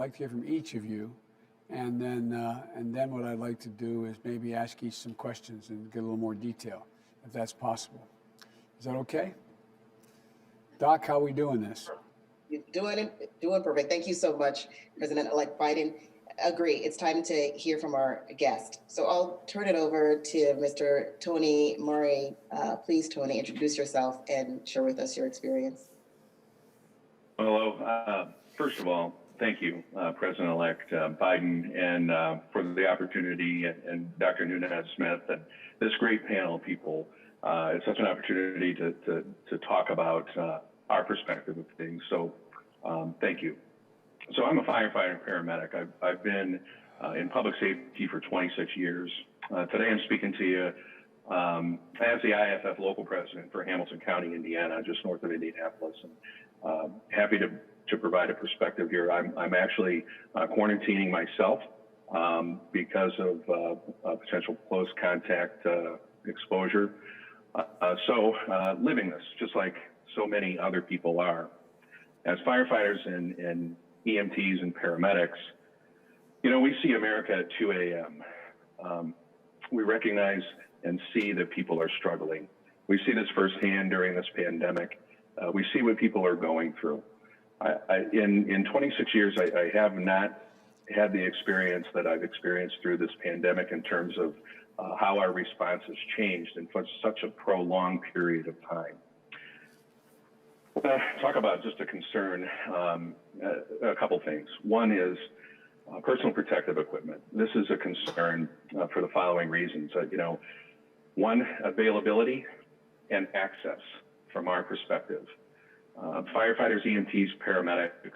like to hear from each of you, and then what I'd like to do is maybe ask each some questions and get a little more detail, if that's possible. Is that okay? Doc, how are we doing this? You're doing perfect. Thank you so much, President-elect Biden. Agree. It's time to hear from our guest. So I'll turn it over to Mr. Tony Murray. Please, Tony, introduce yourself and share with us your experience. Hello. First of all, thank you, President-elect Biden, and for the opportunity, and Dr. Nunez-Smith, and this great panel of people. It's such an opportunity to talk about our perspective of things. So thank you. So I'm a firefighter and paramedic. I've been in public safety for 26 years. Today I'm speaking to you as the IFF local president for Hamilton County, Indiana, just north of Indianapolis. And happy to provide a perspective here. I'm actually quarantining myself because of potential close contact exposure. So living this, just like so many other people are. As firefighters and EMTs and paramedics, you know, we see America at 2 a.m. We recognize and see that people are struggling. We see this firsthand during this pandemic. We see what people are going through. In 26 years, I have not had the experience that I've experienced through this pandemic in terms of how our response has changed in such a prolonged period of time. Talk about just a concern, a couple things. One is personal protective equipment. This is a concern for the following reasons. You know, one, availability and access from our perspective. Firefighters, EMTs, paramedics,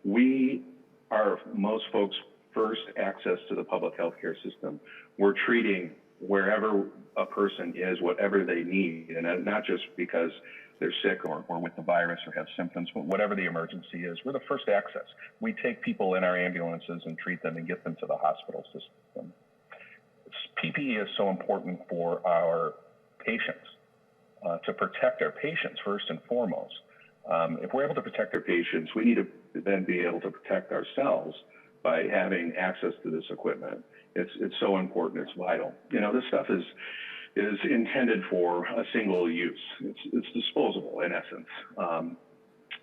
we are most folks' first access to the public healthcare system. We're treating wherever a person is, whatever they need, and not just because they're sick or with the virus or have symptoms, but whatever the emergency is, we're the first access. We take people in our ambulances and treat them and get them to the hospital system. PPE is so important for our patients, to protect our patients first and foremost. If we're able to protect our patients, we need to then be able to protect ourselves by having access to this equipment. It's so important, it's vital. You know, this stuff is intended for a single use. It's disposable in essence.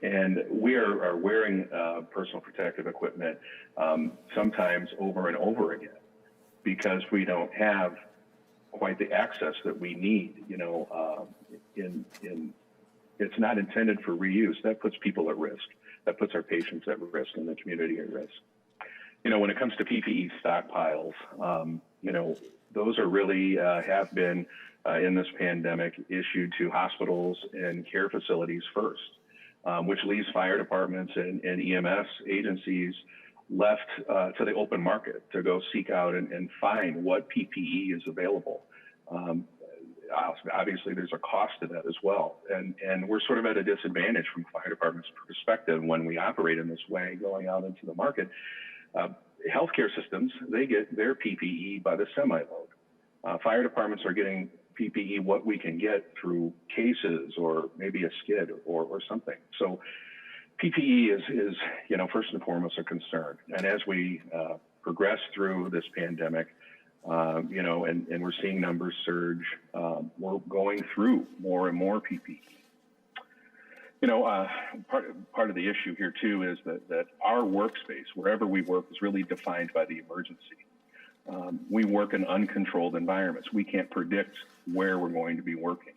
And we are wearing personal protective equipment sometimes over and over again because we don't have quite the access that we need. You know, it's not intended for reuse. That puts people at risk. That puts our patients at risk and the community at risk. You know, when it comes to PPE stockpiles, you know, those are really have been in this pandemic issued to hospitals and care facilities first, which leaves fire departments and EMS agencies left to the open market to go seek out and find what PPE is available. Obviously, there's a cost to that as well. And we're sort of at a disadvantage from fire department's perspective when we operate in this way, going out into the market. Healthcare systems, they get their PPE by the semi-load. Fire departments are getting PPE what we can get through cases or maybe a skid or something. So PPE is, you know, first and foremost a concern. And as we progress through this pandemic, you know, and we're seeing numbers surge, we're going through more and more PPE. You know, part of the issue here too is that our workspace, wherever we work, is really defined by the emergency. We work in uncontrolled environments. We can't predict where we're going to be working.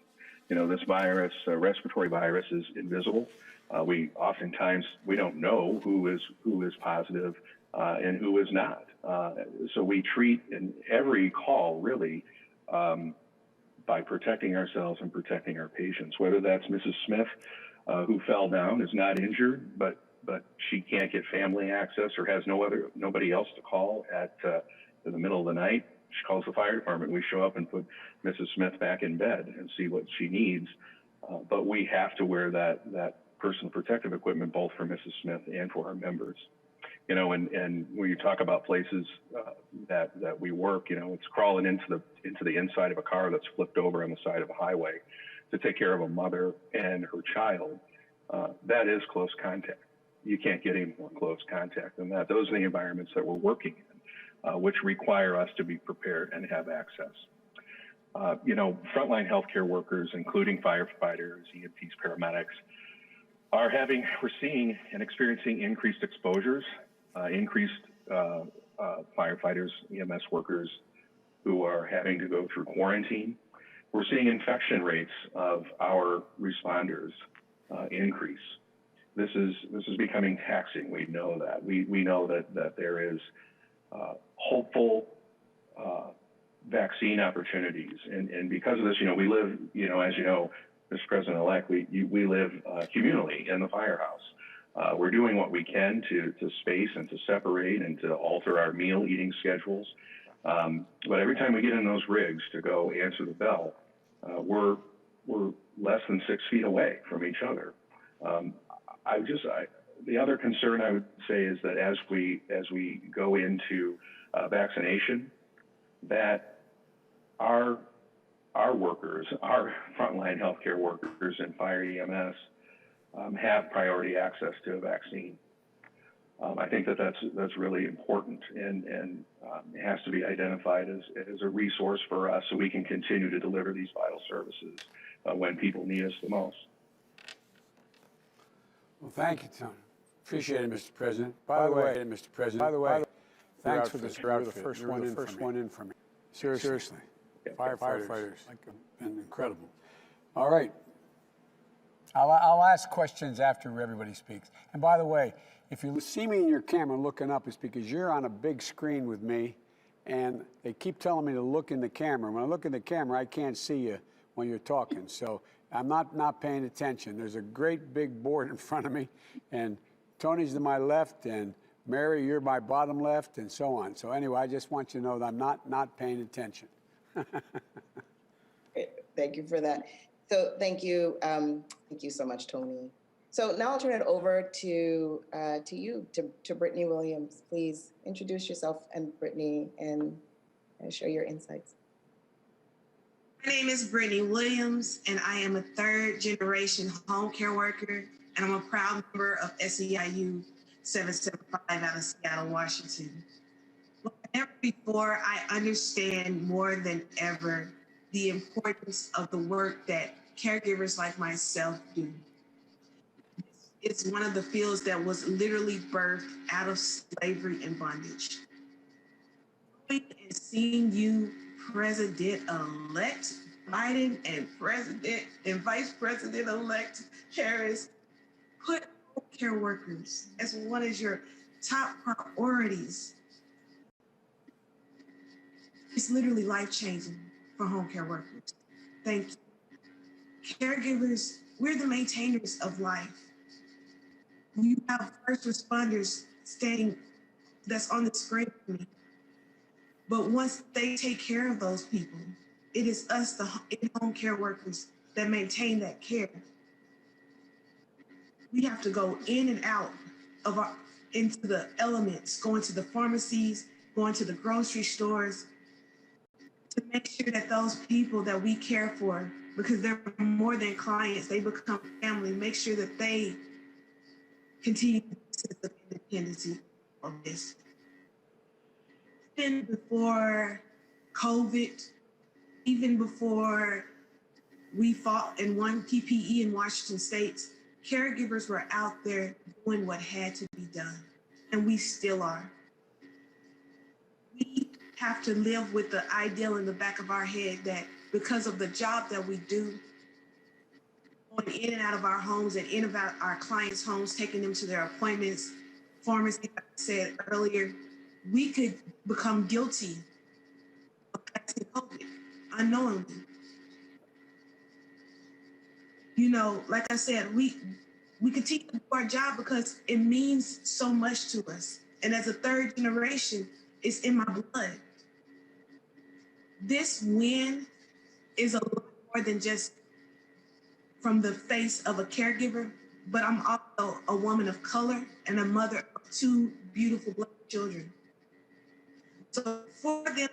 You know, this virus, respiratory virus, is invisible. We oftentimes don't know who is positive and who is not. So we treat in every call really by protecting ourselves and protecting our patients. Whether that's Mrs. Smith, who fell down, is not injured, but she can't get family access or has nobody else to call in the middle of the night. She calls the fire department. We show up and put Mrs. Smith back in bed and see what she needs. But we have to wear that personal protective equipment both for Mrs. Smith and for our members. You know, and when you talk about places that we work, you know, it's crawling into the inside of a car that's flipped over on the side of a highway to take care of a mother and her child. That is close contact. you can't get any more close contact than that. Those are the environments that we're working in, which require us to be prepared and have access. Frontline healthcare workers, including firefighters, EMTs, paramedics, we're seeing and experiencing increased exposures, increased firefighters, EMS workers who are having to go through quarantine. We're seeing infection rates of our responders increase. This is becoming taxing. We know that. We know that there is hopeful vaccine opportunities, and because of this, we live, as you know, Mr. President-elect, we live communally in the firehouse. We're doing what we can to space and to separate and to alter our meal eating schedules. But every time we get in those rigs to go answer the bell, we're less than 6 feet away from each other. The other concern I would say is that as we go into vaccination, that our workers, our frontline healthcare workers and fire EMS have priority access to a vaccine. I think that's really important, and it has to be identified as a resource for us so we can continue to deliver these vital services when people need us the most. Well, thank you, Tony. Appreciate it, Mr. President. By the way, thanks for this. You're the first one in for me. Seriously. Firefighters have been incredible. All right. I'll ask questions after everybody speaks. And by the way, if you see me in your camera looking up, it's because you're on a big screen with me, and they keep telling me to look in the camera. When I look in the camera, I can't see you when you're talking. So I'm not paying attention. There's a great big board in front of me, and Tony's to my left, and Mary, you're my bottom left, and so on. So anyway, I just want you to know that I'm not paying attention. Thank you for that. So thank you so much, Tony. So now I'll turn it over to Brittany Williams. Please introduce yourself and Brittany and share your insights. My name is Brittany Williams, and I am a third-generation home care worker, and I'm a proud member of SEIU 775 out of Seattle, Washington. Never before, I understand more than ever the importance of the work that caregivers like myself do. It's one of the fields that was literally birthed out of slavery and bondage. And seeing you, President-elect Biden and Vice President-elect Harris, put home care workers as one of your top priorities. It's literally life-changing for home care workers. Thank you. Caregivers, we're the maintainers of life. You have first responders standing that's on the screen for me. But once they take care of those people, it is us, the home care workers, that maintain that care. We have to go in and out into the elements, going to the pharmacies, going to the grocery stores, to make sure that those people that we care for, because they're more than clients, they become family, make sure that they continue to sense of independency of this. Even before COVID, even before we fought and won PPE in Washington State, caregivers were out there doing what had to be done, and we still are. We have to live with the ideal in the back of our head that because of the job that we do, going in and out of our homes and in and out our clients' homes, taking them to their appointments, pharmacy, like I said earlier, we could become guilty of passing COVID unknowingly. You know, like I said, we continue to do our job because it means so much to us. And as a third generation, it's in my blood. This win is a lot more than just from the face of a caregiver, but I'm also a woman of color and a mother of 2 beautiful Black children. So for them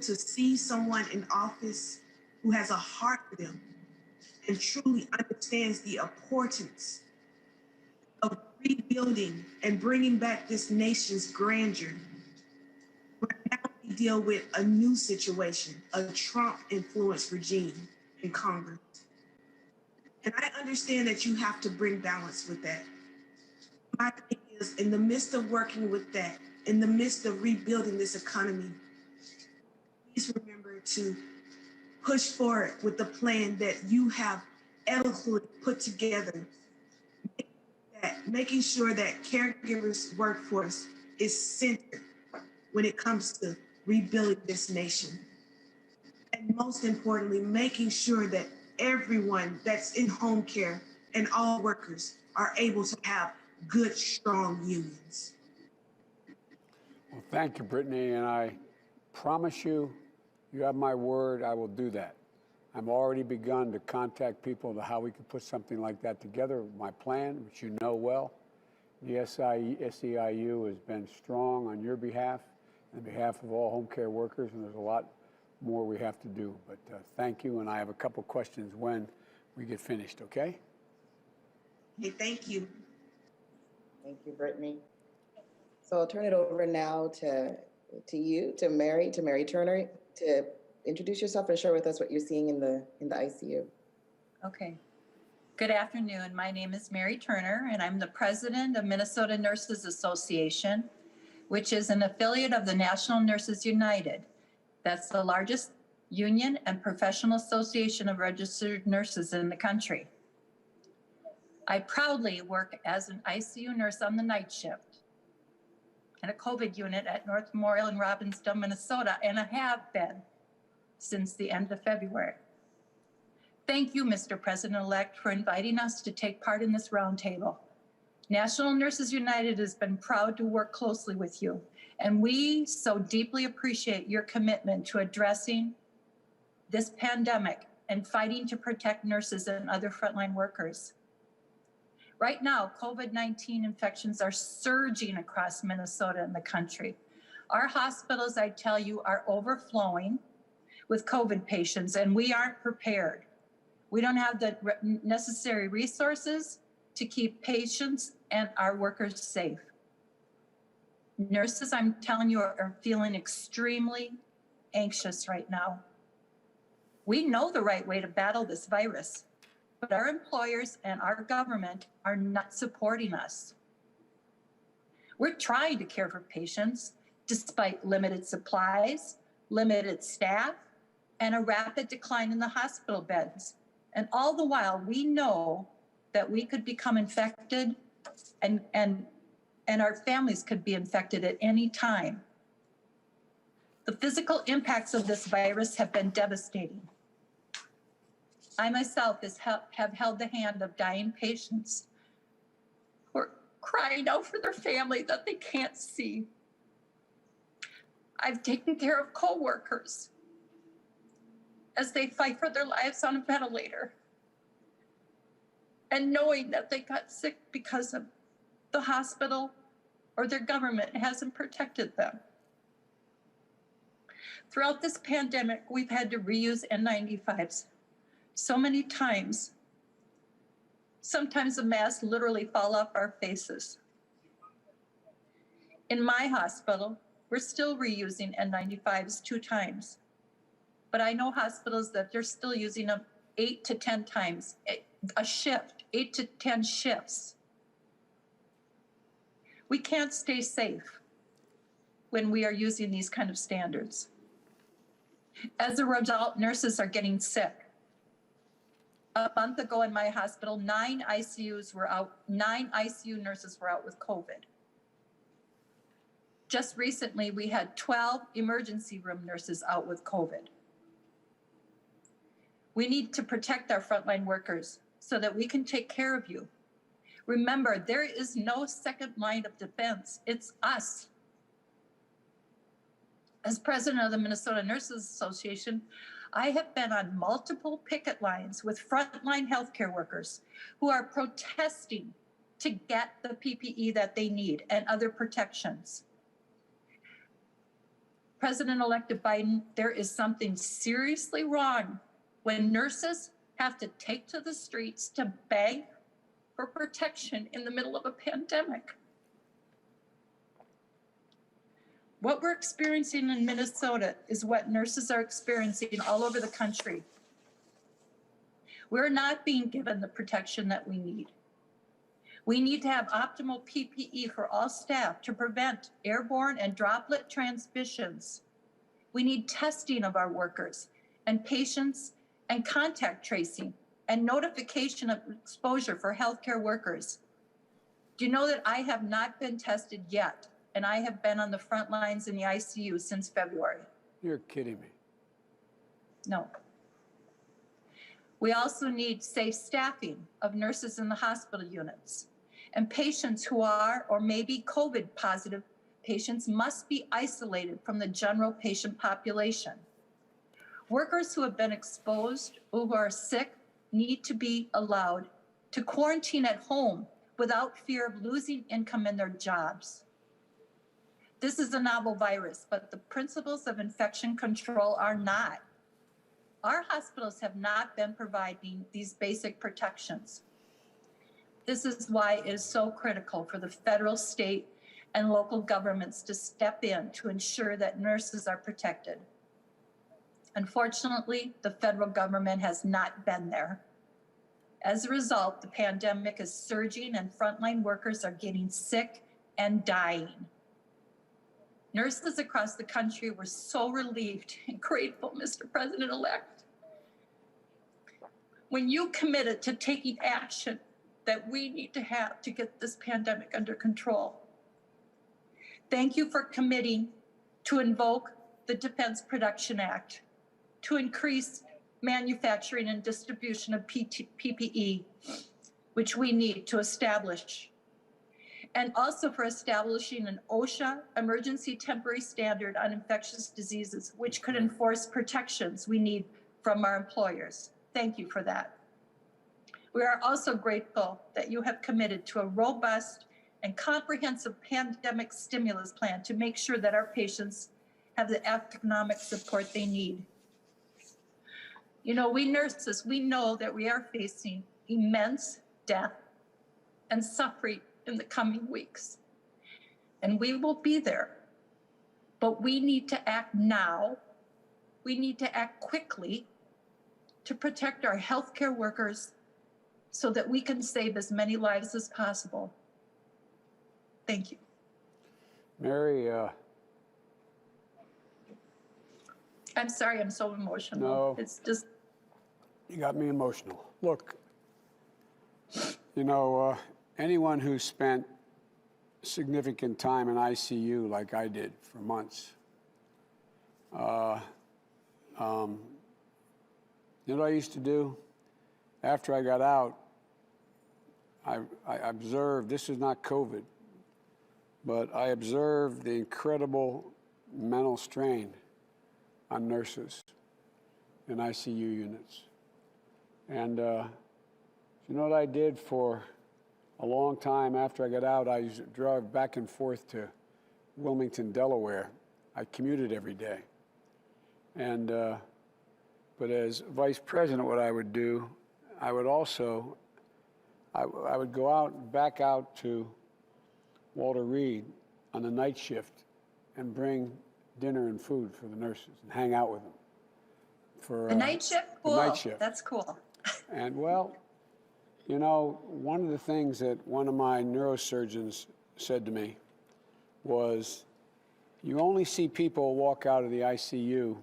to see someone in office who has a heart for them and truly understands the importance of rebuilding and bringing back this nation's grandeur. Where now we deal with a new situation, a Trump-influenced regime in Congress. And I understand that you have to bring balance with that. My thing is, in the midst of working with that, in the midst of rebuilding this economy, please remember to push forward with the plan that you have eloquently put together, making sure that caregivers' workforce is centered when it comes to rebuilding this nation. And most importantly, making sure that everyone that's in home care and all workers are able to have good, strong unions. Well, thank you, Brittany, and I promise you, you have my word, I will do that. I'm already begun to contact people to how we can put something like that together. My plan, which you know well, the SEIU has been strong on your behalf and behalf of all home care workers, and there's a lot more we have to do. But thank you, and I have a couple questions when we get finished, okay? Okay, thank you. Thank you, Brittany. So I'll turn it over now to Mary Turner, to introduce yourself and share with us what you're seeing in the ICU. Okay. Good afternoon. My name is Mary Turner, and I'm the president of Minnesota Nurses Association, which is an affiliate of the National Nurses United. That's the largest union and professional association of registered nurses in the country. I proudly work as an ICU nurse on the night shift in a COVID unit at North Memorial in Robbinsdale, Minnesota, and I have been since the end of February. Thank you, Mr. President-elect, for inviting us to take part in this roundtable. National Nurses United has been proud to work closely with you, and we so deeply appreciate your commitment to addressing this pandemic and fighting to protect nurses and other frontline workers. Right now, COVID-19 infections are surging across Minnesota and the country. Our hospitals, I tell you, are overflowing with COVID patients, and we aren't prepared. We don't have the necessary resources to keep patients and our workers safe. Nurses, I'm telling you, are feeling extremely anxious right now. We know the right way to battle this virus, but our employers and our government are not supporting us. We're trying to care for patients despite limited supplies, limited staff, and a rapid decline in the hospital beds. And all the while, we know that we could become infected and our families could be infected at any time. The physical impacts of this virus have been devastating. I myself have held the hand of dying patients who are crying out for their family that they can't see. I've taken care of coworkers as they fight for their lives on a ventilator, and knowing that they got sick because of the hospital or their government hasn't protected them. Throughout this pandemic, we've had to reuse N95s so many times. Sometimes the masks literally fall off our faces. In my hospital, we're still reusing N95s 2 times. But I know hospitals that they're still using them 8 to 10 times a shift, 8 to 10 shifts. We can't stay safe when we are using these kind of standards. As a result, nurses are getting sick. A month ago in my hospital, 9 ICU nurses were out with COVID. Just recently, we had 12 emergency room nurses out with COVID. We need to protect our frontline workers so that we can take care of you. Remember, there is no second line of defense. It's us. As president of the Minnesota Nurses Association, I have been on multiple picket lines with frontline healthcare workers who are protesting to get the PPE that they need and other protections. President-elect Biden, there is something seriously wrong when nurses have to take to the streets to beg for protection in the middle of a pandemic. What we're experiencing in Minnesota is what nurses are experiencing all over the country. We're not being given the protection that we need. We need to have optimal PPE for all staff to prevent airborne and droplet transmissions. We need testing of our workers and patients and contact tracing and notification of exposure for healthcare workers. Do you know that I have not been tested yet? And I have been on the front lines in the ICU since February. You're kidding me. No. We also need safe staffing of nurses in the hospital units. And patients who are or may be COVID positive patients must be isolated from the general patient population. Workers who have been exposed or who are sick need to be allowed to quarantine at home without fear of losing income in their jobs. This is a novel virus, but the principles of infection control are not. Our hospitals have not been providing these basic protections. This is why it is so critical for the federal, state, and local governments to step in to ensure that nurses are protected. Unfortunately, the federal government has not been there. As a result, the pandemic is surging and frontline workers are getting sick and dying. Nurses across the country were so relieved and grateful, Mr. President-elect, when you committed to taking action that we need to have to get this pandemic under control. Thank you for committing to invoke the Defense Production Act, to increase manufacturing and distribution of PPE, which we need to establish, and also for establishing an OSHA emergency temporary standard on infectious diseases, which could enforce protections we need from our employers. Thank you for that. We are also grateful that you have committed to a robust and comprehensive pandemic stimulus plan to make sure that our patients have the economic support they need. You know, we nurses, we know that we are facing immense death and suffering in the coming weeks. And we will be there. But we need to act now. We need to act quickly to protect our healthcare workers so that we can save as many lives as possible. Thank you. Mary, I'm sorry, I'm so emotional. No. It's just, you got me emotional. Look, you know, anyone who spent significant time in ICU like I did for months, you know what I used to do? After I got out, I observed, this is not COVID, but I observed the incredible mental strain on nurses in ICU units. And you know what I did for a long time after I got out? I used to drive back and forth to Wilmington, Delaware. I commuted every day. And, but as vice president, what I would do, I would also, I would go out, back out to Walter Reed on the night shift and bring dinner and food for the nurses and hang out with them. For the night shift? Cool. The night shift. That's cool. And well, you know, one of the things that one of my neurosurgeons said to me was, you only see people walk out of the ICU,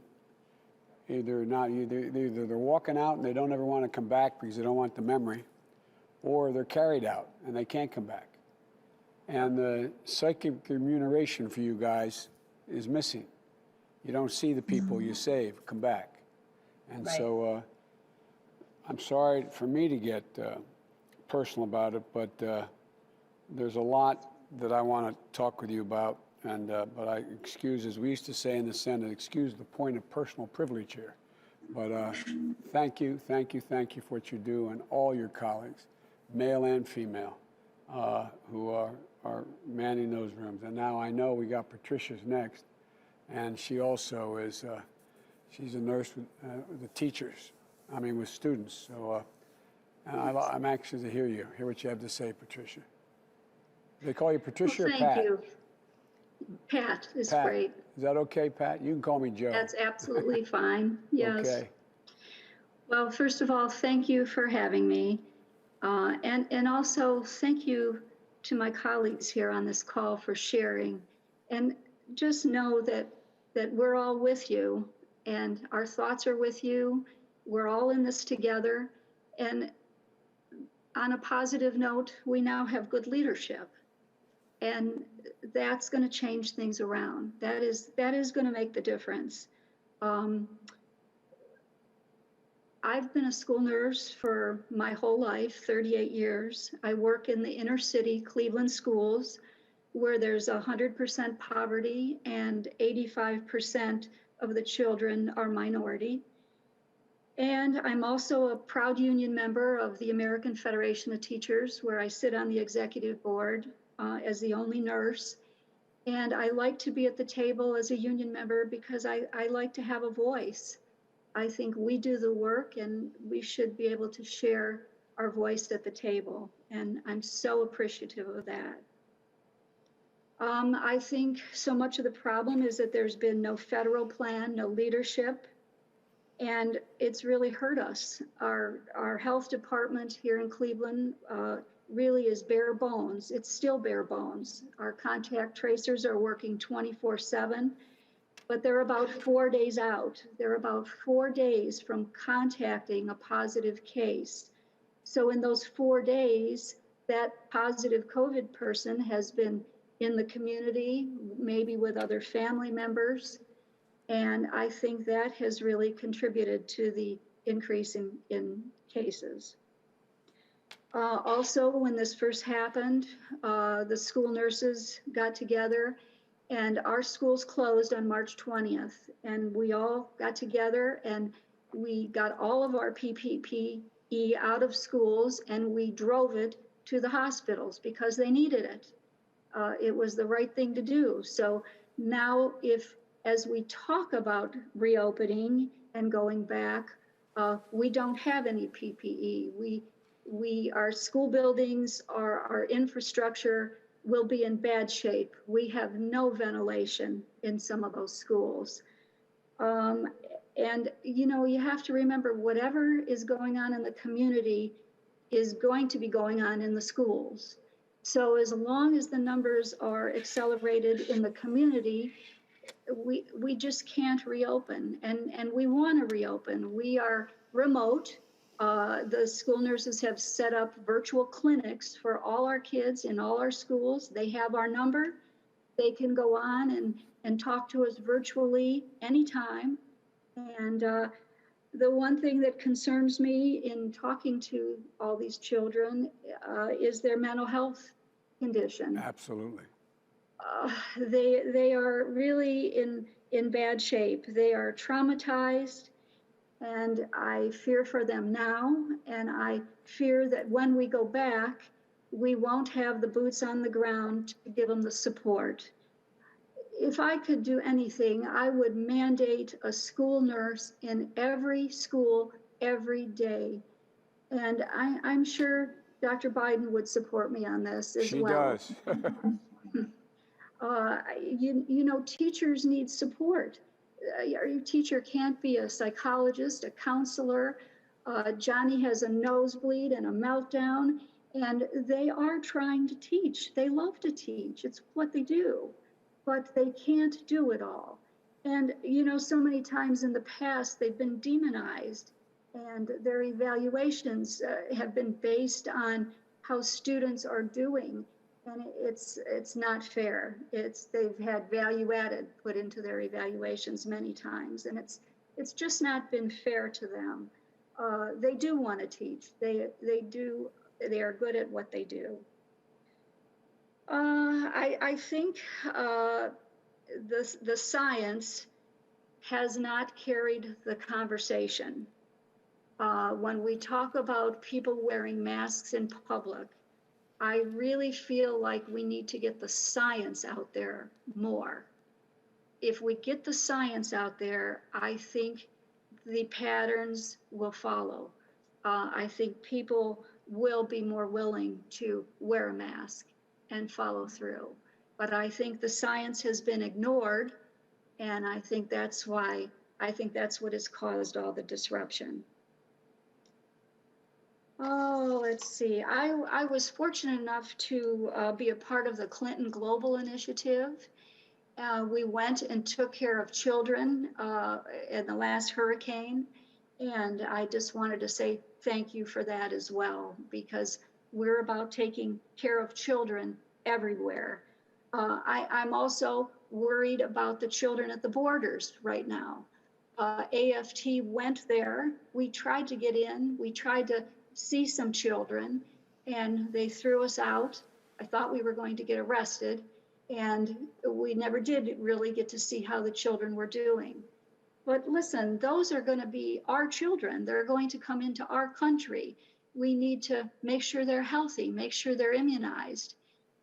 either they're walking out and they don't ever want to come back because they don't want the memory, or they're carried out and they can't come back. And the psychic remuneration for you guys is missing. You don't see the people you save come back. And Right. so I'm sorry for me to get personal about it, but there's a lot that I want to talk with you about. And but I excuse, as we used to say in the Senate, excuse the point of personal privilege here. But thank you for what you do, and all your colleagues, male and female, who are manning those rooms. And now I know we got Patricia's next, and she also is, she's a nurse with the teachers, with students. So And I'm anxious to hear what you have to say, Patricia. They call you Patricia Well, or thank Pat? you. Pat is Pat. great. Is that okay, Pat? You can call me Joe. That's absolutely fine. Yes. Okay. Well, first of all, thank you for having me. And also thank you to my colleagues here on this call for sharing. And just know that we're all with you and our thoughts are with you. We're all in this together. And on a positive note, we now have good leadership. And that's going to change things around. That is going to make the difference. I've been a school nurse for my whole life, 38 years. I work in the inner city Cleveland schools where there's 100% poverty and 85% of the children are minority. And I'm also a proud union member of the American Federation of Teachers, where I sit on the executive board as the only nurse. And I like to be at the table as a union member because I like to have a voice. I think we do the work and we should be able to share our voice at the table. And I'm so appreciative of that. I think so much of the problem is that there's been no federal plan, no leadership, and it's really hurt us. Our health department here in Cleveland really is bare bones. It's still bare bones. Our contact tracers are working 24/7, but they're about 4 days out. They're about 4 days from contacting a positive case. So in those 4 days, that positive COVID person has been in the community, maybe with other family members. And I think that has really contributed to the increase in cases. Also, when this first happened, the school nurses got together and our schools closed on March 20th. And we all got together and we got all of our PPE out of schools and we drove it to the hospitals because they needed it. It was the right thing to do. So now as we talk about reopening and going back, we don't have any PPE. Our school buildings, our infrastructure will be in bad shape. We have no ventilation in some of those schools. And you have to remember whatever is going on in the community is going to be going on in the schools. So as long as the numbers are accelerated in the community, we just can't reopen, and we want to reopen. We are remote. The school nurses have set up virtual clinics for all our kids in all our schools. They have our number. They can go on and talk to us virtually anytime. And the one thing that concerns me in talking to all these children is their mental health condition. Absolutely. They are really in bad shape. They are traumatized, and I fear for them now. And I fear that when we go back, we won't have the boots on the ground to give them the support. If I could do anything, I would mandate a school nurse in every school every day. And I'm sure Dr. Biden would support me on this as well. She does. Teachers need support. Your teacher can't be a psychologist, a counselor. Johnny has a nosebleed and a meltdown, and they are trying to teach. They love to teach. It's what they do, but they can't do it all. And, so many times in the past, they've been demonized, and their evaluations have been based on how students are doing. And it's not fair. They've had value added put into their evaluations many times, and it's just not been fair to them. They do want to teach. They are good at what they do. I think the science has not carried the conversation. When we talk about people wearing masks in public, I really feel like we need to get the science out there more. If we get the science out there, I think the patterns will follow. I think people will be more willing to wear a mask and follow through. But I think the science has been ignored, and I think that's what has caused all the disruption. Oh, let's see. I was fortunate enough to be a part of the Clinton Global Initiative. We went and took care of children in the last hurricane. And I just wanted to say thank you for that as well, because we're about taking care of children everywhere. I'm also worried about the children at the borders right now. AFT went there. We tried to get in. We tried to see some children, and they threw us out. I thought we were going to get arrested, and we never did really get to see how the children were doing. But listen, those are going to be our children. They're going to come into our country. We need to make sure they're healthy, make sure they're immunized.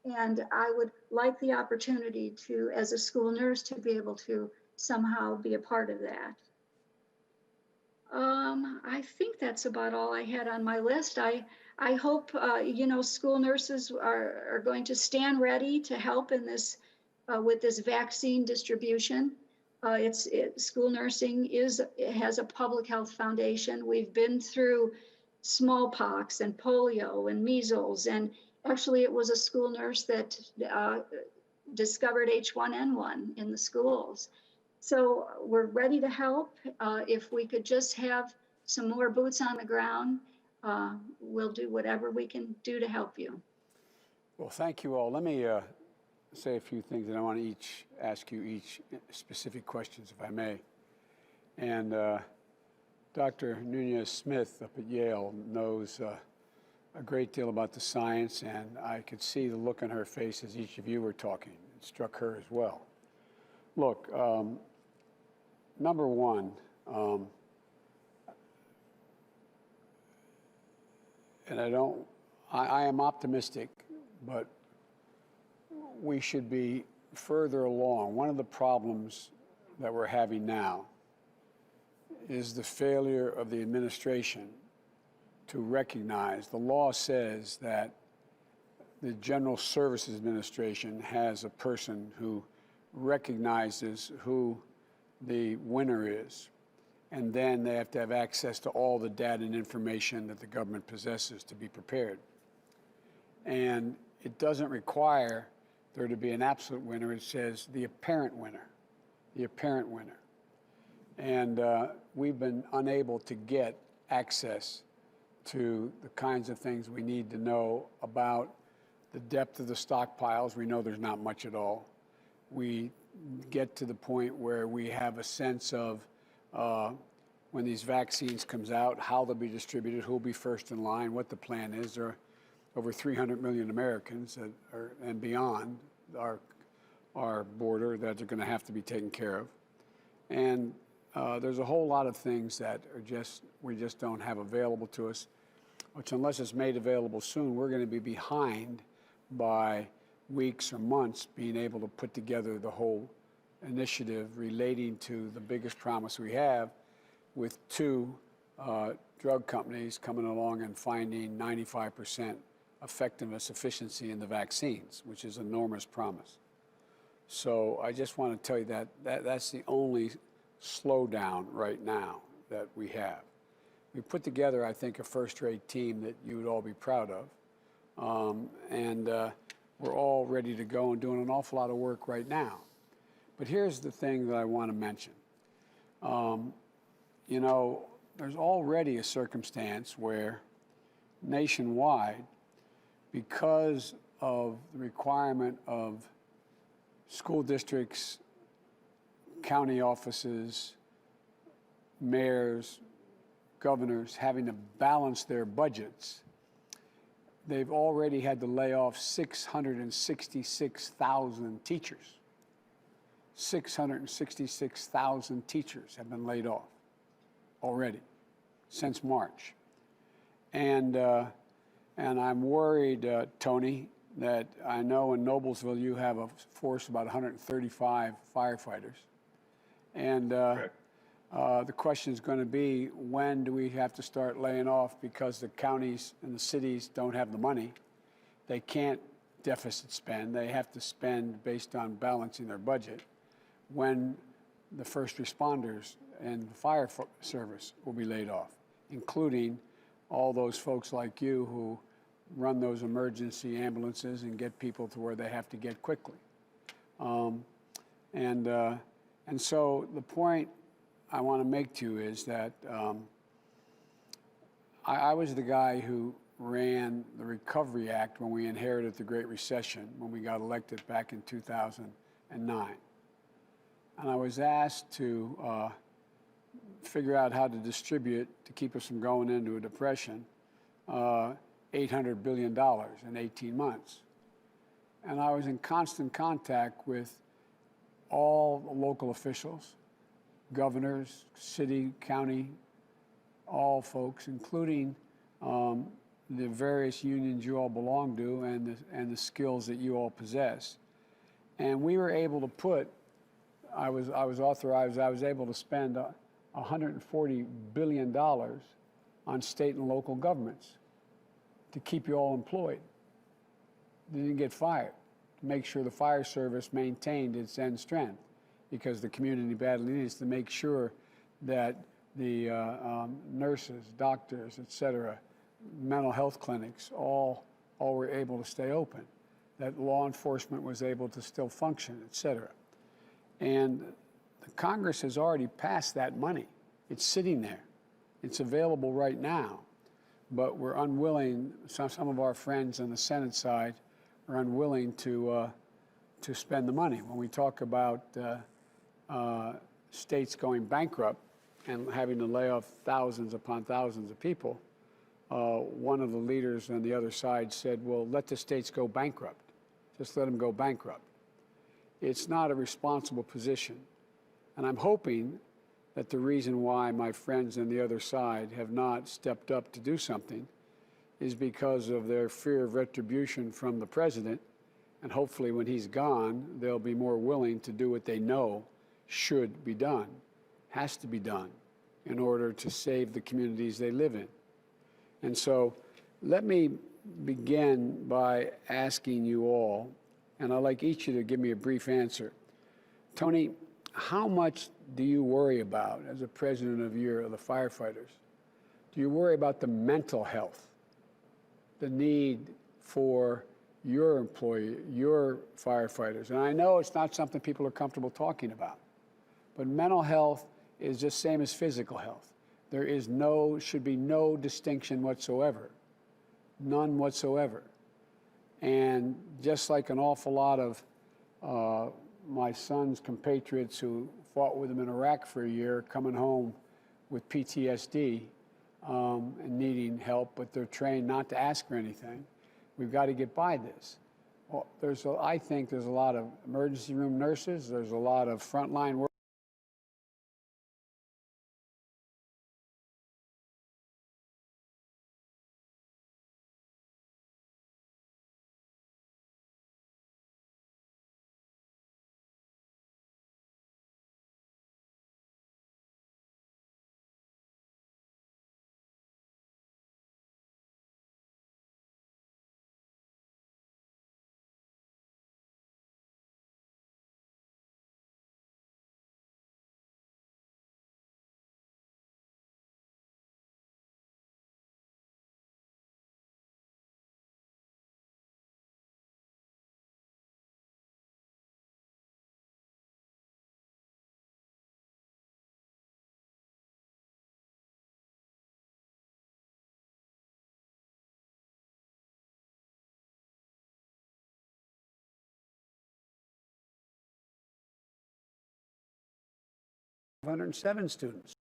And I would like the opportunity to, as a school nurse, to be able to somehow be a part of that. I think that's about all I had on my list. I hope, school nurses are going to stand ready to help in this, with this vaccine distribution. School nursing has a public health foundation. We've been through smallpox and polio and measles, and actually it was a school nurse that discovered H1N1 in the schools. So we're ready to help. If we could just have some more boots on the ground, we'll do whatever we can do to help you. Well, thank you all. Let me say a few things, and I want to ask you each specific questions, if I may. And Dr. Nunez-Smith up at Yale knows a great deal about the science, and I could see the look on her face as each of you were talking. It struck her as well. Look, number one, and I am optimistic, but we should be further along. One of the problems that we're having now is the failure of the administration to recognize. The law says that the General Services Administration has a person who recognizes who the winner is, and then they have to have access to all the data and information that the government possesses to be prepared. And it doesn't require there to be an absolute winner. It says the apparent winner, the apparent winner. And we've been unable to get access to the kinds of things we need to know about the depth of the stockpiles. We know there's not much at all. We get to the point where we have a sense of when these vaccines comes out, how they'll be distributed, who'll be first in line, what the plan is. There are over 300 million Americans that are, and beyond our border that are going to have to be taken care of. And there's a whole lot of things that are we just don't have available to us, which unless it's made available soon, we're going to be behind by weeks or months being able to put together the whole initiative relating to the biggest promise we have, with two drug companies coming along and finding 95% effectiveness, efficiency in the vaccines, which is an enormous promise. So I just want to tell you that's the only slowdown right now that we have. We put together, I think, a first-rate team that you would all be proud of. We're all ready to go and doing an awful lot of work right now. But here's the thing that I want to mention. There's already a circumstance where nationwide, because of the requirement of school districts, county offices, mayors, governors having to balance their budgets, they've already had to lay off 666,000 teachers. 666,000 teachers have been laid off already since March. And I'm worried, Tony, that I know in Noblesville you have a force of about 135 firefighters. And The question is going to be, when do we have to start laying off because the counties and the cities don't have the money? They can't deficit spend. They have to spend based on balancing their budget. When the first responders and the fire service will be laid off, including all those folks like you who run those emergency ambulances and get people to where they have to get quickly. And so the point I want to make to you is that I was the guy who ran the Recovery Act when we inherited the Great Recession, when we got elected back in 2009. And I was asked to figure out how to distribute, to keep us from going into a depression, $800 billion in 18 months. And I was in constant contact with all the local officials, governors, city, county, all folks, including the various unions you all belong to and the skills that you all possess. And we were able to put, I was able to spend $140 billion on state and local governments to keep you all employed. They didn't get fired, to make sure the fire service maintained its end strength, because the community badly needs to make sure that the nurses, doctors, et cetera, mental health clinics, all were able to stay open, that law enforcement was able to still function, et cetera. And the Congress has already passed that money. It's sitting there. It's available right now. But we're unwilling, some of our friends on the Senate side are unwilling to spend the money. When we talk about states going bankrupt and having to lay off thousands upon thousands of people, one of the leaders on the other side said, well, let the states go bankrupt. Just let them go bankrupt. It's not a responsible position. And I'm hoping that the reason why my friends on the other side have not stepped up to do something is because of their fear of retribution from the president. And hopefully when he's gone, they'll be more willing to do what they know should be done, has to be done, in order to save the communities they live in. And so let me begin by asking you all, and I'd like each of you to give me a brief answer. Tony, how much do you worry about, as a president of the firefighters, do you worry about the mental health, the need for your employee, your firefighters? And I know it's not something people are comfortable talking about, but mental health is just same as physical health. There is should be no distinction whatsoever, none whatsoever. And just like an awful lot of my son's compatriots who fought with him in Iraq for a year, coming home with PTSD and needing help, but they're trained not to ask for anything. We've got to get by this. Well, I think there's a lot of emergency room nurses, there's a lot of frontline workers. $107 students.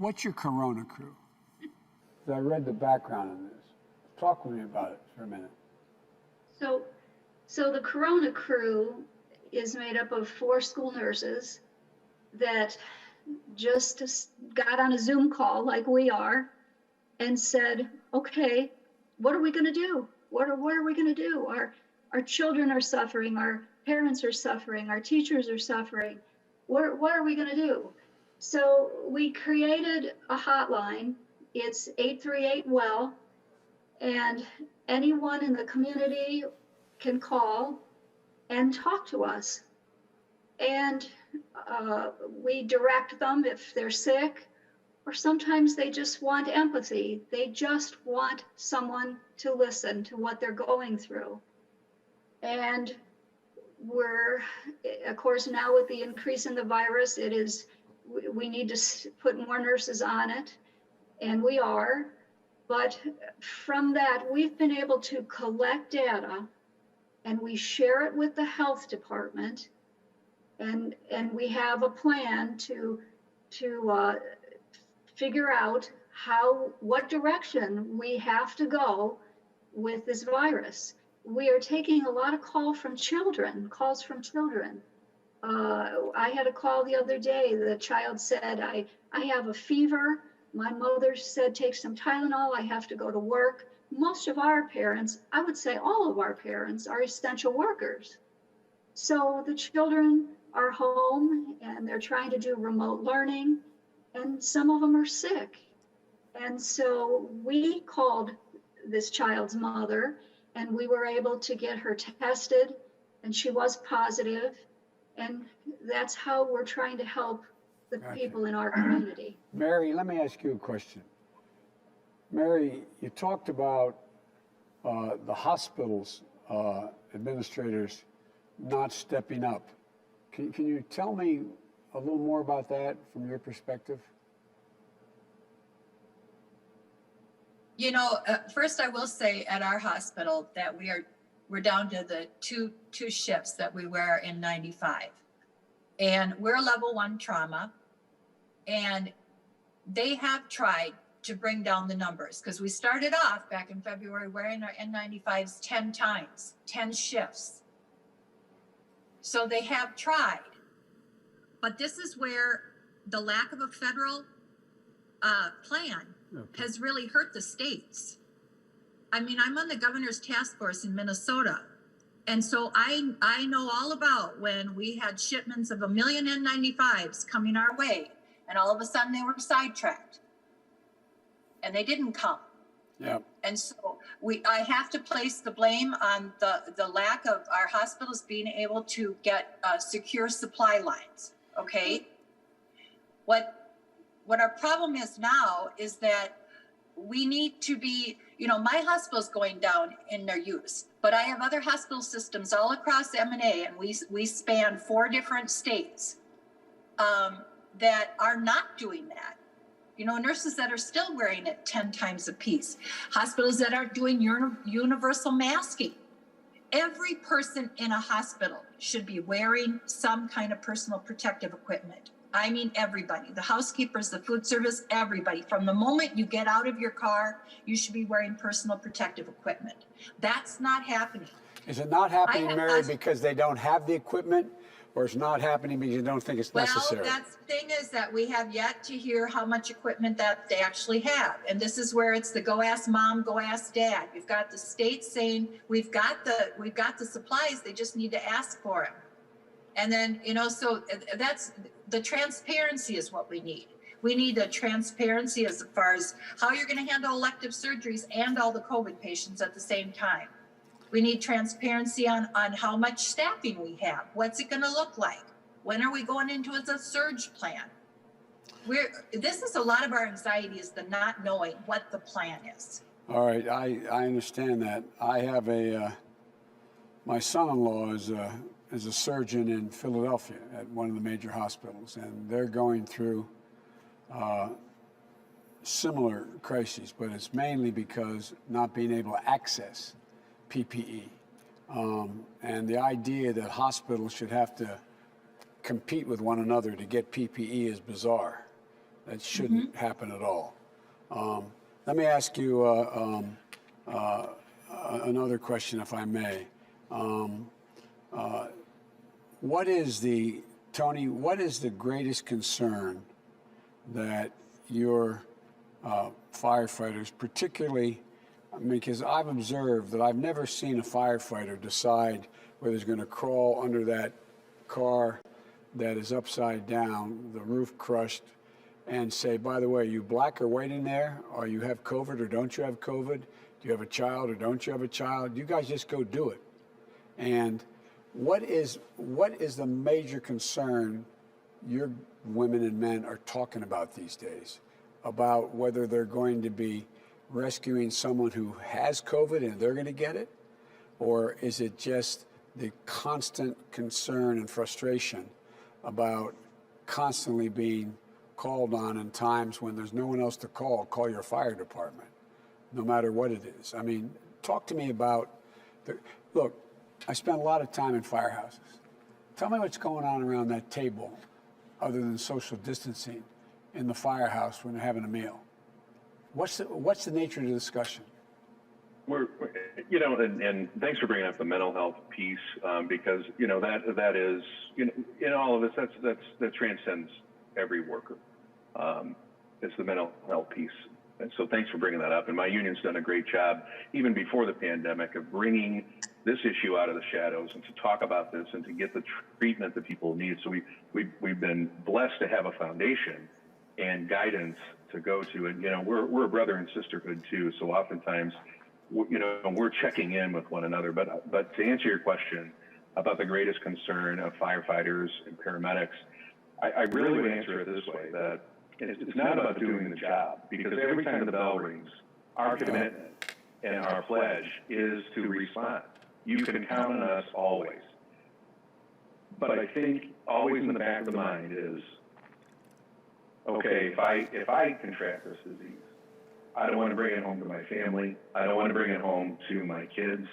what's your Corona crew? 'Cause I read the background on this. Talk with me about it for a minute. So the Corona crew is made up of 4 school nurses that just got on a Zoom call like we are and said, okay, what are we going to do? What are we going to do? Our children are suffering. Our parents are suffering. Our teachers are suffering. What are we going to do? So we created a hotline. It's 838-WELL, and anyone in the community can call and talk to us. And we direct them if they're sick, or sometimes they just want empathy. They just want someone to listen to what they're going through. And we're, of course, now with the increase in the virus, we need to put more nurses on it, and we are. But from that, we've been able to collect data, and we share it with the health department, and we have a plan to figure out what direction we have to go with this virus. We are taking a lot of calls from children. I had a call the other day. The child said, I have a fever. My mother said, take some Tylenol. I have to go to work. Most of our parents, I would say all of our parents, are essential workers. So the children are home and they're trying to do remote learning, and some of them are sick. And so we called this child's mother, and we were able to get her tested, and she was positive. And that's how we're trying to help the people in our community. Mary, let me ask you a question. Mary, you talked about the hospital's administrators not stepping up. Can you tell me a little more about that from your perspective? You know, first I will say at our hospital that we're down to the two shifts that we were in 95. And we're level 1 trauma. And they have tried to bring down the numbers, because we started off back in February wearing our N95s 10 times, 10 shifts. So they have tried. But this is where the lack of a federal plan has really hurt the states. I mean, I'm on the governor's task force in Minnesota. And so I know all about when we had shipments of 1 million N95s coming our way, and all of a sudden they were sidetracked and they didn't come. Yep. And so I have to place the blame on the lack of our hospitals being able to get secure supply lines. Okay. What our problem is now is that we need to be, you know, my hospital's going down in their use, but I have other hospital systems all across M&A, and we span 4 different states that are not doing that. You know, nurses that are still wearing it 10 times a piece, hospitals that aren't doing universal masking. Every person in a hospital should be wearing some kind of personal protective equipment. I mean, everybody, the housekeepers, the food service, everybody. From the moment you get out of your car, you should be wearing personal protective equipment. That's not happening. Is it not happening, Mary, because they don't have the equipment, or it's not happening because you don't think it's necessary? Well, that's the thing, is that we have yet to hear how much equipment that they actually have. And this is where it's the go ask mom, go ask dad. You've got the state saying, we've got the supplies, they just need to ask for them. And then, you know, so that's the transparency is what we need. We need a transparency as far as how you're going to handle elective surgeries and all the COVID patients at the same time. We need transparency on how much staffing we have. What's it going to look like? When are we going into a surge plan? This is a lot of our anxiety, is the not knowing what the plan is. All right, I understand that. I have my son-in-law is a surgeon in Philadelphia at one of the major hospitals, and they're going through similar crises, but it's mainly because not being able to access PPE. And the idea that hospitals should have to compete with one another to get PPE is bizarre. That shouldn't happen at all. Let me ask you another question, if I may. What is the, Tony, what is the greatest concern that your firefighters, particularly, because I've observed that I've never seen a firefighter decide whether he's going to crawl under that car that is upside down, the roof crushed, and say, by the way, you black or white in there, or you have COVID or don't you have COVID? Do you have a child or don't you have a child? You guys just go do it. And what is the major concern your women and men are talking about these days? About whether they're going to be rescuing someone who has COVID and they're going to get it? Or is it just the constant concern and frustration about constantly being called on in times when there's no one else to call your fire department, no matter what it is? I mean, talk to me about, look, I spent a lot of time in firehouses. Tell me what's going on around that table other than social distancing in the firehouse when they're having a meal. What's the nature of the discussion? We're and thanks for bringing up the mental health piece, because, that is, in all of this, that transcends every worker. It's the mental health piece. And so thanks for bringing that up. And my union's done a great job, even before the pandemic, of bringing this issue out of the shadows and to talk about this and to get the treatment that people need. So we've been blessed to have a foundation and guidance to go to. And, we're a brother and sisterhood too. So oftentimes, we're checking in with one another. But to answer your question about the greatest concern of firefighters and paramedics, I really would answer it this way, that it's not about doing the job, because every time the bell rings, our commitment and our pledge is to respond. You can count on us always. But I think always in the back of the mind is, okay, if I contract this disease, I don't want to bring it home to my family. I don't want to bring it home to my kids.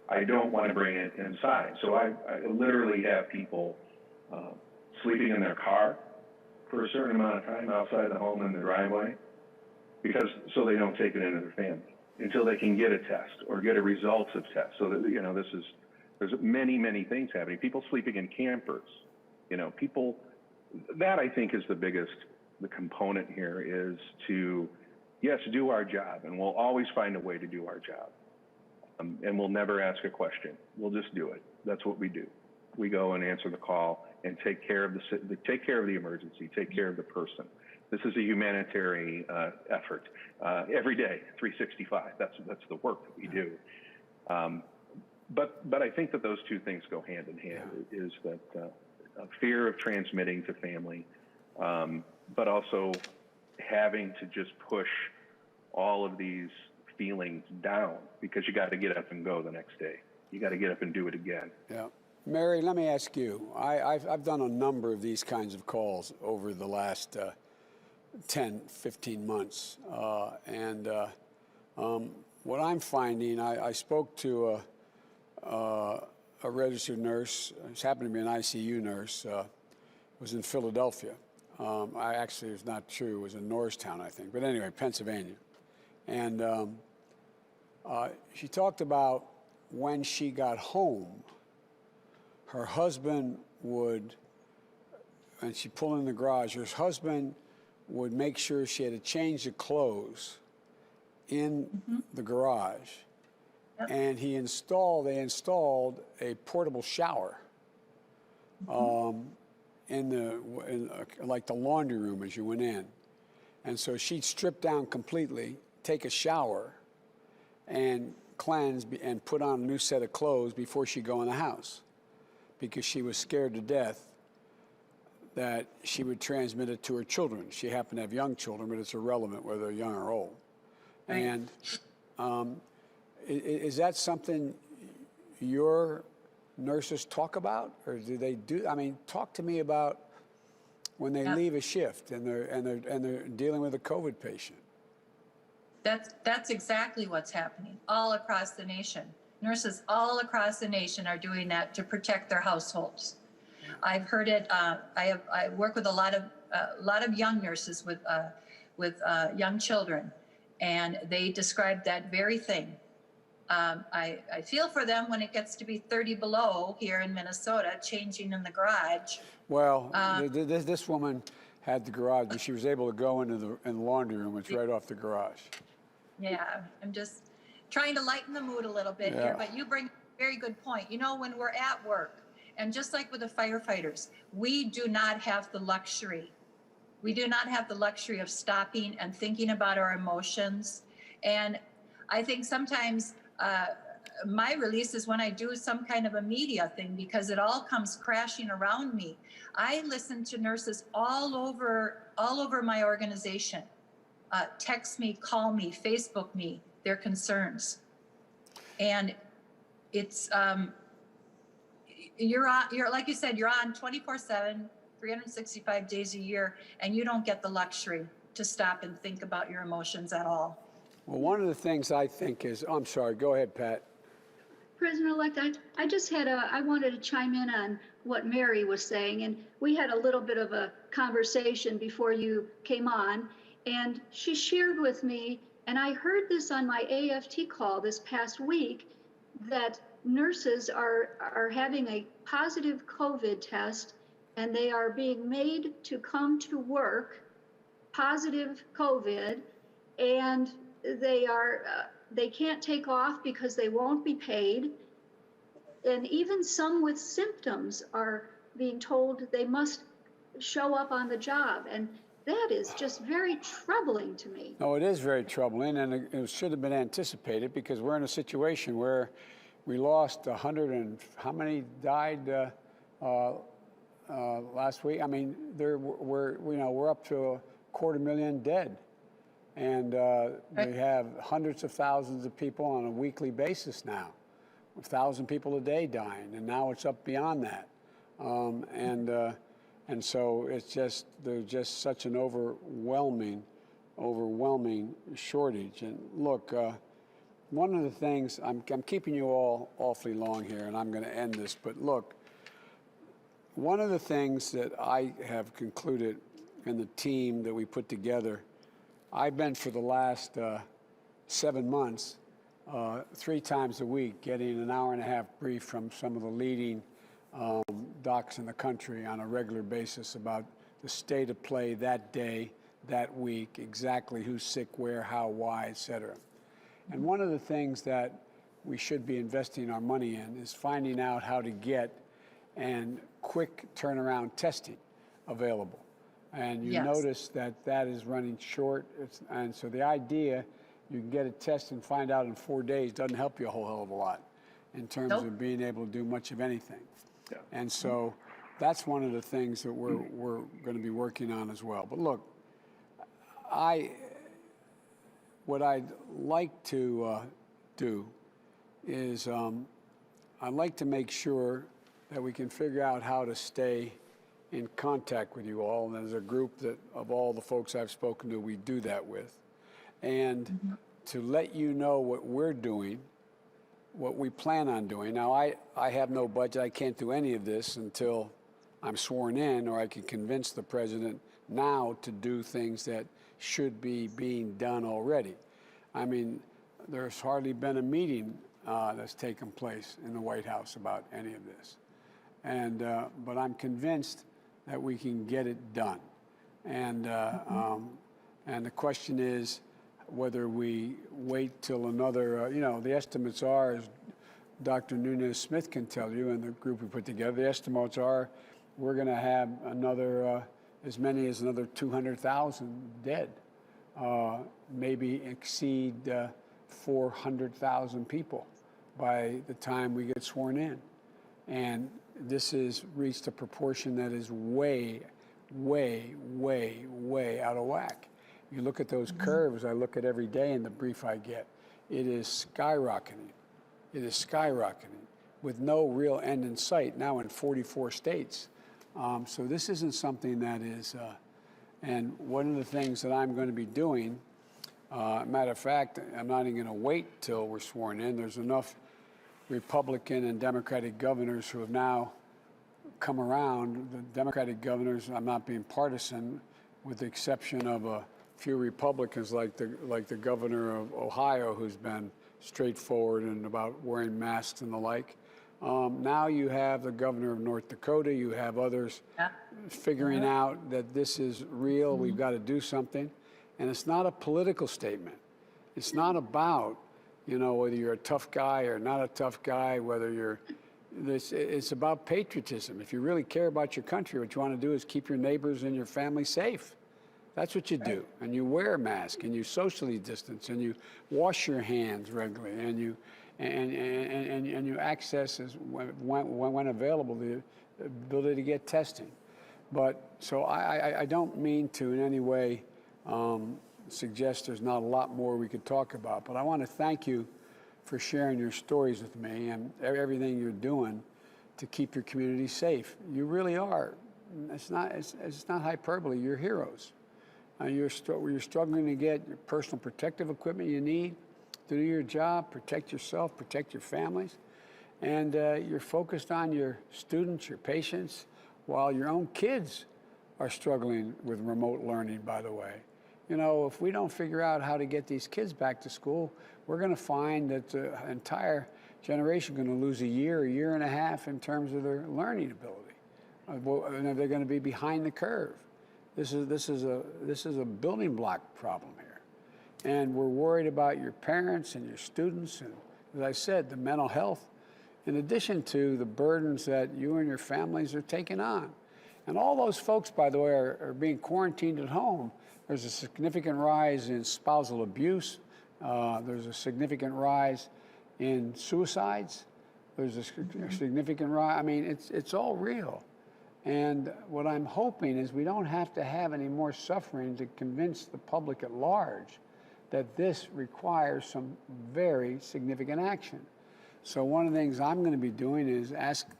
I don't want to bring it inside. So I literally have people sleeping in their car for a certain amount of time outside the home in the driveway, so they don't take it into their family until they can get a test or get a results of tests. So that, there's many things happening. People sleeping in campers, that I think is the component here is to, yes, do our job, and we'll always find a way to do our job. And we'll never ask a question. We'll just do it. That's what we do. We go and answer the call and take care of the emergency, take care of the person. This is a humanitarian effort every day, 365. That's the work that we do. But I think that those two things go hand in hand. Is that a fear of transmitting to family, but also having to just push all of these feelings down, because you got to get up and go the next day. You got to get up and do it again. Yeah. Mary, let me ask you, I've done a number of these kinds of calls over the last 10, 15 months. What I'm finding, I spoke to a registered nurse, who's happened to be an ICU nurse, was in Philadelphia. Actually, it's not true, it was in Norristown, I think. But anyway, Pennsylvania. And she talked about when she got home, her husband would, and she pulled in the garage, her husband would make sure she had to change the clothes in the garage. Yep. And they installed a portable shower in like the laundry room as you went in. And so she'd strip down completely, take a shower, and cleanse and put on a new set of clothes before she'd go in the house, because she was scared to death that she would transmit it to her children. She happened to have young children, but it's irrelevant whether they're young or old. Right. And is that something your nurses talk about, or do they do? I mean, talk to me about when they leave a shift and they're dealing with a COVID patient. That's exactly what's happening all across the nation. Nurses all across the nation are doing that to protect their households. I've heard it. I work with a lot of a lot of young nurses with young children, and they described that very thing. I feel for them when it gets to be 30 below here in Minnesota, changing in the garage. Well, this woman had the garage, but she was able to go into the laundry room. It's right off the garage. Yeah, I'm just trying to lighten the mood a little bit here, but you bring a very good point. You know, when we're at work, and just like with the firefighters, we do not have the luxury. We do not have the luxury of stopping and thinking about our emotions. And I think sometimes my release is when I do some kind of a media thing, because it all comes crashing around me. I listen to nurses all over my organization. Text me, call me, Facebook me, their concerns. And it's, you're like you said, you're on 24/7, 365 days a year, and you don't get the luxury to stop and think about your emotions at all. Well, one of the things I think is, I'm sorry, go ahead, Pat. President-elect, I just I wanted to chime in on what Mary was saying, and we had a little bit of a conversation before you came on, and she shared with me, and I heard this on my AFT call this past week, that nurses are having a positive COVID test, and they are being made to come to work positive COVID, and they can't take off because they won't be paid. And even some with symptoms are being told they must show up on the job. And that is just very troubling to me. No, it is very troubling, and it should have been anticipated, because we're in a situation where we lost 100 and how many died last week? I mean, we're up to 250,000 dead. And we have hundreds of thousands of people on a weekly basis now, 1,000 people a day dying, and now it's up beyond that. And so there's just such an overwhelming shortage. And look, one of the things, I'm keeping you all awfully long here, and I'm going to end this, but look, one of the things that I have concluded in the team that we put together, I've been for the last 7 months, 3 times a week, getting an hour-and-a-half brief from some of the leading docs in the country on a regular basis about the state of play that day, that week, exactly who's sick, where, how, why, et cetera. And one of the things that we should be investing our money in is finding out how to get and quick turnaround testing available. And you notice that is running short. And so the idea, you can get a test and find out in 4 days, doesn't help you a whole hell of a lot in terms of being able to do much of anything. Yeah. And so that's one of the things that we're going to be working on as well. But look, what I'd like to do is I'd like to make sure that we can figure out how to stay in contact with you all. And there's a group that of all the folks I've spoken to, we do that with. And to let you know what we're doing, what we plan on doing. Now, I have no budget. I can't do any of this until I'm sworn in, or I can convince the president now to do things that should be being done already. I mean, there's hardly been a meeting that's taken place in the White House about any of this. And, but I'm convinced that we can get it done. And the question is whether we wait till another, the estimates are, as Dr. Nunez-Smith can tell you, and the group we put together, the estimates are we're going to have another, as many as another 200,000 dead, maybe exceed 400,000 people by the time we get sworn in. And this has reached a proportion that is way, way, way, way out of whack. You look at those curves I look at every day in the brief I get, it is skyrocketing. It is skyrocketing with no real end in sight now in 44 states. So this isn't something that is, and one of the things that I'm going to be doing, matter of fact, I'm not even going to wait till we're sworn in. There's enough Republican and Democratic governors who have now come around. The Democratic governors, I'm not being partisan, with the exception of a few Republicans like the governor of Ohio, who's been straightforward and about wearing masks and the like. Now you have the governor of North Dakota, you have others figuring out that this is real, we've got to do something. And it's not a political statement. It's not about, you know, whether you're a tough guy or not a tough guy, whether you're, it's about patriotism. If you really care about your country, what you want to do is keep your neighbors and your family safe. That's what you do. And you wear a mask, and you socially distance, and you wash your hands regularly, and you access, when available, the ability to get testing. But so I don't mean to in any way suggest there's not a lot more we could talk about, but I want to thank you for sharing your stories with me and everything you're doing to keep your community safe. You really are. It's not hyperbole. You're heroes. You're struggling to get your personal protective equipment you need to do your job, protect yourself, protect your families, and you're focused on your students, your patients, while your own kids are struggling with remote learning, by the way. You know, if we don't figure out how to get these kids back to school, we're going to find that the entire generation is going to lose a year and a half in terms of their learning ability. And they're going to be behind the curve. This is a building block problem here. And we're worried about your parents and your students, and as I said, the mental health, in addition to the burdens that you and your families are taking on. And all those folks, by the way, are being quarantined at home. There's a significant rise in spousal abuse. There's a significant rise in suicides. There's a significant rise. I mean, it's all real. And what I'm hoping is we don't have to have any more suffering to convince the public at large that this requires some very significant action. So one of the things I'm going to be doing is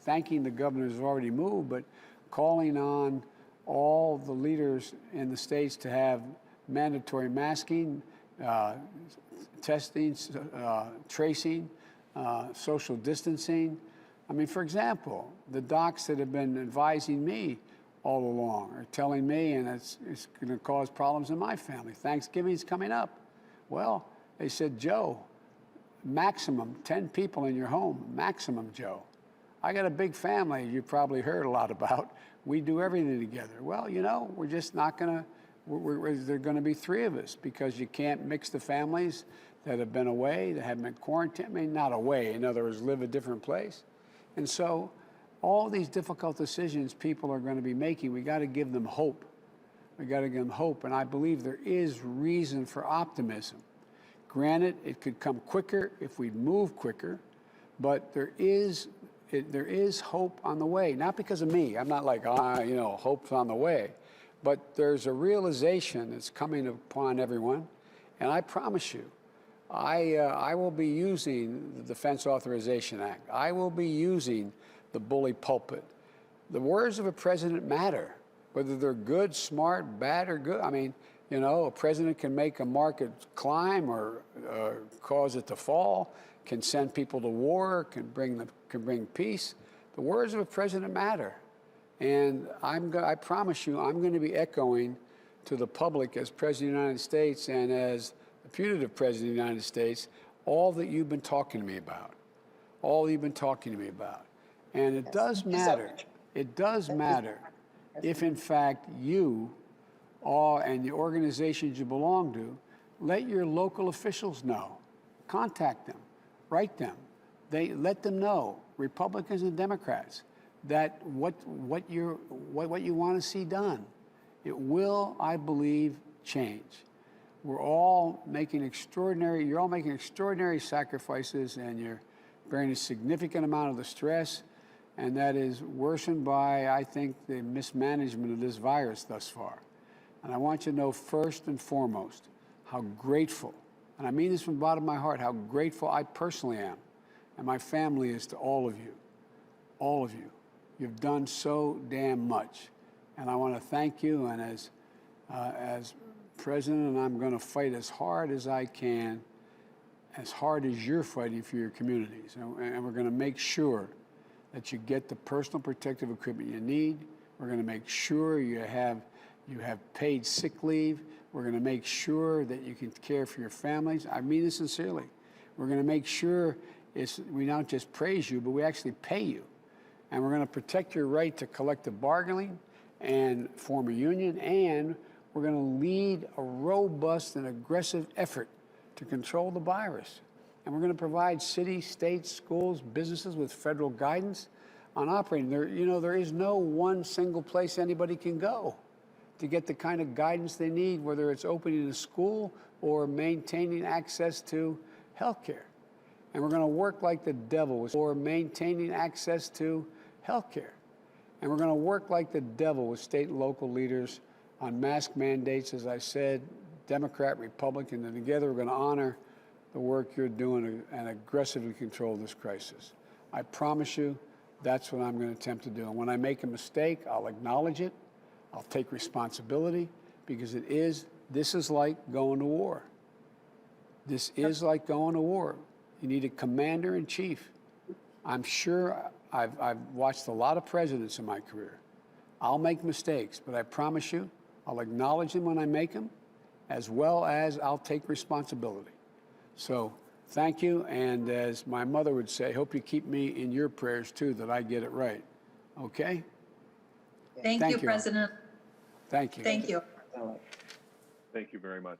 thanking the governors who've already moved, but calling on all the leaders in the states to have mandatory masking, testing, tracing, social distancing. I mean, for example, the docs that have been advising me all along are telling me, and it's going to cause problems in my family. Thanksgiving's coming up. Well, they said, Joe, maximum 10 people in your home, maximum, Joe. I got a big family you probably heard a lot about. We do everything together. Well, you know, we're just not going to, there are going to be 3 of us because you can't mix the families that have been away, that have been quarantined. I mean, not away, in other words, live a different place. And so all these difficult decisions people are going to be making, we got to give them hope. We got to give them hope. And I believe there is reason for optimism. Granted, it could come quicker if we move quicker, but there is hope on the way. Not because of me. I'm not like, you know, hope's on the way. But there's a realization that's coming upon everyone. And I promise you, I will be using the Defense Authorization Act. I will be using the bully pulpit. The words of a president matter, whether they're good, smart, bad, or good. I mean, you know, a president can make a market climb or cause it to fall, can send people to war, can bring peace. The words of a president matter. And I promise you, I'm going to be echoing to the public as President of the United States and as the putative President of the United States, all that you've been talking to me about. All you've been talking to me about. And it does matter. It does matter if, in fact, you and the organizations you belong to, let your local officials know. Contact them. Write them. Let them know, Republicans and Democrats, that what you want to see done. It will, I believe, change. You're all making extraordinary sacrifices, and you're bearing a significant amount of the stress, and that is worsened by, I think, the mismanagement of this virus thus far. And I want you to know first and foremost how grateful, and I mean this from the bottom of my heart, how grateful I personally am, and my family is to all of you. All of you. You've done so damn much. And I want to thank you, and as president, and I'm going to fight as hard as I can, as hard as you're fighting for your communities. And we're going to make sure that you get the personal protective equipment you need. We're going to make sure you have paid sick leave. We're going to make sure that you can care for your families. I mean this sincerely. We're going to make sure we not just praise you, but we actually pay you. And we're going to protect your right to collective bargaining and form a union. And we're going to lead a robust and aggressive effort to control the virus. And we're going to provide cities, states, schools, businesses with federal guidance on operating. There is no one single place anybody can go to get the kind of guidance they need, whether it's opening a school or maintaining access to health care. And we're going to work like the devil or maintaining access to health care. And we're going to work like the devil with state and local leaders on mask mandates, as I said, Democrat, Republican, and together we're going to honor the work you're doing and aggressively control this crisis. I promise you, that's what I'm going to attempt to do. And when I make a mistake, I'll acknowledge it. I'll take responsibility, because this is like going to war. This is like going to war. You need a commander-in-chief. I'm sure I've watched a lot of presidents in my career. I'll make mistakes, but I promise you, I'll acknowledge them when I make them, as well as I'll take responsibility. So thank you, and as my mother would say, hope you keep me in your prayers too, that I get it right. Okay? Thank you, President. Thank you. Thank you. Thank you very much.